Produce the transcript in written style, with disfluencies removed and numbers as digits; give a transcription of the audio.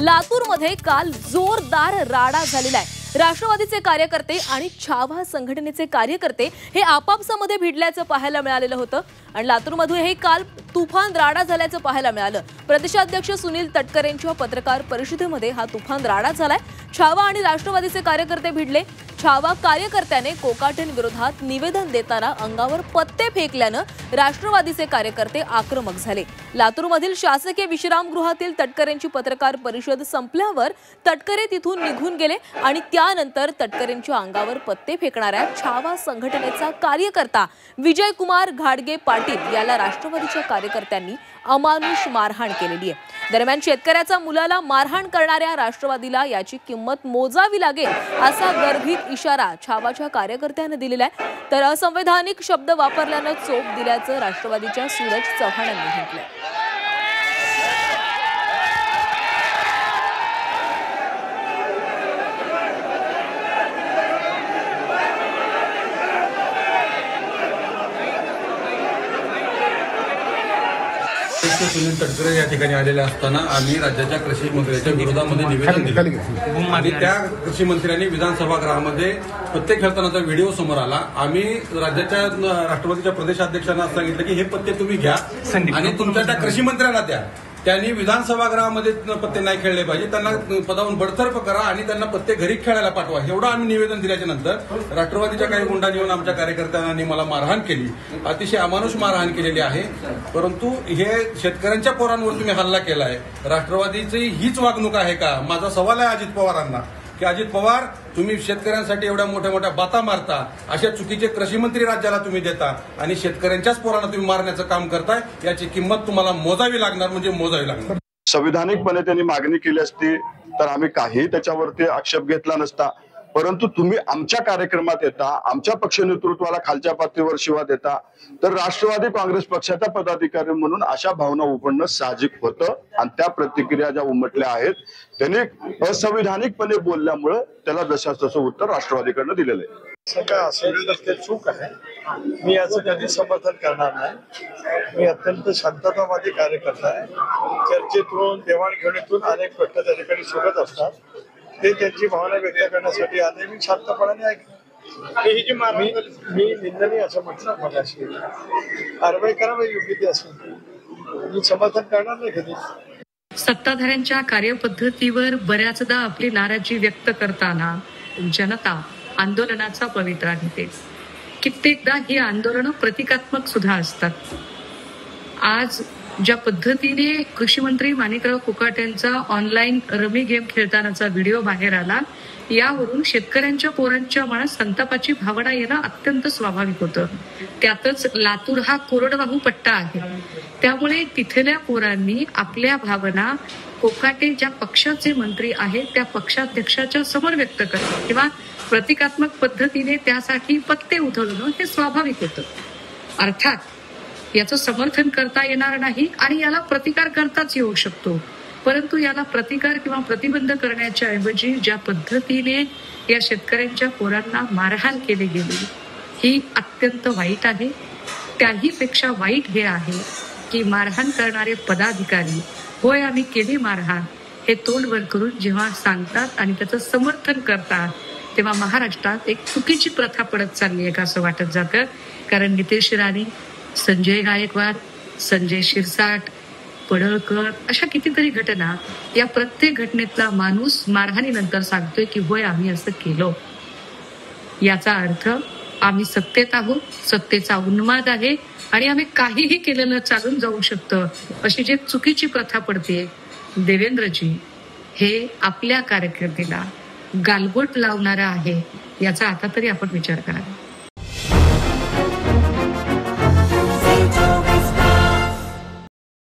लातूरमध्ये काल जोरदार राडा झालेला आहे। राष्ट्रवादीचे कार्यकर्ते आणि छावा संघटनेचे कार्यकर्ते हे आपापसामध्ये भिडल्याचं पाहायला मिळालेलं होतं आणि लातूरमध्ये हे काल तुफान राडा झाल्याचं पाहायला मिळालं। प्रदेशाध्यक्ष सुनील तटकरेंच्या पत्रकार परिषदेमध्ये हा तुफान राडा झालाय। छावा आणि राष्ट्रवादीचे कार्यकर्ते भिडले। छावा कार्यकर्त्याने कोकाटें विरोधात निवेदन देताना अंगावर पत्ते फेकल्यानं राष्ट्रवादीचे कार्यकर्ते आक्रमक झाले। लातूरमधील शासकीय विश्रामगृहातील तटकरेंची पत्रकार परिषद संपल्यावर तटकरे तिथून निघून गेले आणि त्यानंतर तटकरेंच्या अंगावर पत्ते फेकणाऱ्या छावा संघटनेचा कार्यकर्ता विजय कुमार घाडगे पाटील याला राष्ट्रवादीच्या कार्यकर्त्यांनी अमानुष मारहाण केलेली आहे। दरम्यान शेतकऱ्याचा मुलाला मारहाण करणाऱ्या राष्ट्रवादीला याची किंमत मोजावी लागेल असा गर्भित इशारा छावाच्या कार्यकर्त्यांनी दिलेला आहे। तर असंवैधानिक शब्द वापरल्यानं चोप दिल्याचं राष्ट्रवादीच्या सूरज चव्हाण यांनी म्हटलंय। सुनील तटकरे या ठिकाणी आलेले असताना आम्ही राज्याच्या कृषी मंत्र्यांच्या विरोधामध्ये निवेदन दिले आणि त्या कृषी मंत्र्यांनी विधानसभा गृहामध्ये पत्ते खेळतानाचा व्हिडिओ समोर आला। आम्ही राज्याच्या राष्ट्रवादीच्या प्रदेशाध्यक्षांना सांगितलं की हे पत्ते तुम्ही घ्या आणि तुमच्या त्या कृषी मंत्र्यांना द्या। त्यांनी विधानसभा गृहामध्ये पत्ते नाही खेळले पाहिजे, त्यांना पदावरून बडतर्फ करा आणि त्यांना पत्ते घरी खेळायला पाठवा, एवढं आम्ही निवेदन दिल्याच्या नंतर राष्ट्रवादीच्या काही गुंडांनी येऊन आमच्या कार्यकर्त्यांनी मला मारहाण केली, अतिशय अमानुष मारहाण केलेली आहे। परंतु हे शेतकऱ्यांच्या पोरांवर तुम्ही हल्ला केलाय, राष्ट्रवादीची हीच वागणूक आहे का? माझा सवाल आहे अजित पवारांना की अजित पवार, तुम्ही शेतकऱ्यांसाठी एवढ्या मोठ्या मोठ्या बाता मारता, अशा चुकीचे कृषी मंत्री राज्याला तुम्ही देता आणि शेतकऱ्यांच्याच पोरांना तुम्ही मारण्याचं काम करताय, याची किंमत तुम्हाला मोजावी लागणार, म्हणजे मोजावी लागणार। संविधानिकपणे त्यांनी मागणी केली असती तर आम्ही काही त्याच्यावरती आक्षेप घेतला नसता, परंतु तुम्ही आमच्या कार्यक्रमात येता, आमच्या पक्ष नेतृत्वाला खालच्या पातळीवर शिवा देता, तर राष्ट्रवादी काँग्रेस पक्षाचा पदाधिकारी म्हणून अशा भावना उमटणं साहजिक होतं आणि त्या प्रतिक्रिया ज्या उमटल्या आहेत त्यांनी असंविधानिकपणे बोलल्यामुळे त्याला जशास तसं उत्तर राष्ट्रवादीकडनं दिलेलं आहे। काय असेल तर ते चूक आहे, मी याचं कधी समर्थन करणार नाही। मी अत्यंत शांततावादी कार्यकर्ता आहे। चर्चेतून देवाणघेवाणीतून अनेक प्रश्न त्या ठिकाणी सुटत असतात, ते त्यांची भावना व्यक्त करण्यासाठी आले, मी शांतपणाने ऐकलं। मी निंदनीय असं म्हटलं मगाशी, कारवाई करावी योग्य ती असेल, मी समर्थन करणार नाही कधी। सत्ताधाऱ्यांच्या कार्यपद्धतीवर बऱ्याचदा आपली नाराजी व्यक्त करताना जनता आंदोलनाचा पवित्रा घेते। कित्येकदा ही आंदोलनं प्रतिकात्मक सुद्धा असतात। आज ज्या पद्धतीने कृषी मंत्री माणिकराव कोकाटेंचा ऑनलाईन रमी गेम खेळतानाचा व्हिडिओ बाहेर आला, यावरून शेतकऱ्यांच्या पोरांच्या मनात संतापाची भावना येणं अत्यंत स्वाभाविक होतं। त्यातच लातूर हा कोरडवाहू पट्टा आहे, त्यामुळे तिथल्या पोरांनी आपल्या भावना कोकाटे ज्या पक्षाचे मंत्री आहेत त्या पक्षाध्यक्षाच्या समोर व्यक्त करणं किंवा प्रतिकात्मक पद्धतीने त्यासाठी पत्ते उधळणं हे स्वाभाविक होतं। अर्थात याचं समर्थन करता येणार नाही आणि याला प्रतिकार करताच येऊ शकतो, परंतु याला प्रतिकार किंवा प्रतिबंध करण्याच्या ऐवजी ज्या पद्धतीने या शेतकऱ्यांच्या पोरांना मारहाण केली गेली ही अत्यंत वाईट आहे। त्याहीपेक्षा वाईट हे आहे की मारहाण करणारे पदाधिकारी होय आम्ही केली मारहाण हे तोंड वर करून जेव्हा सांगतात आणि त्याचं समर्थन करतात, तेव्हा महाराष्ट्रात एक चुकीची प्रथा पडत चालली आहे का असं वाटत जातं। कारण नितेश राणे, संजय गायकवाड, संजय शिरसाट, पडळकर अशा कितीतरी घटना, या प्रत्येक घटनेतला माणूस मारहाणीनंतर सांगतोय की होय आम्ही असं केलं। याचा अर्थ आम्ही सत्तेत आहोत, सत्तेचा उन्माद आहे आणि आम्ही काहीही केलेलं चालून जाऊ शकतं, अशी जी चुकीची प्रथा पडते। देवेंद्रजी हे आपल्या कारकिर्दीला गालबोट लावणारा आहे, याचा आता तरी आपण विचार करा।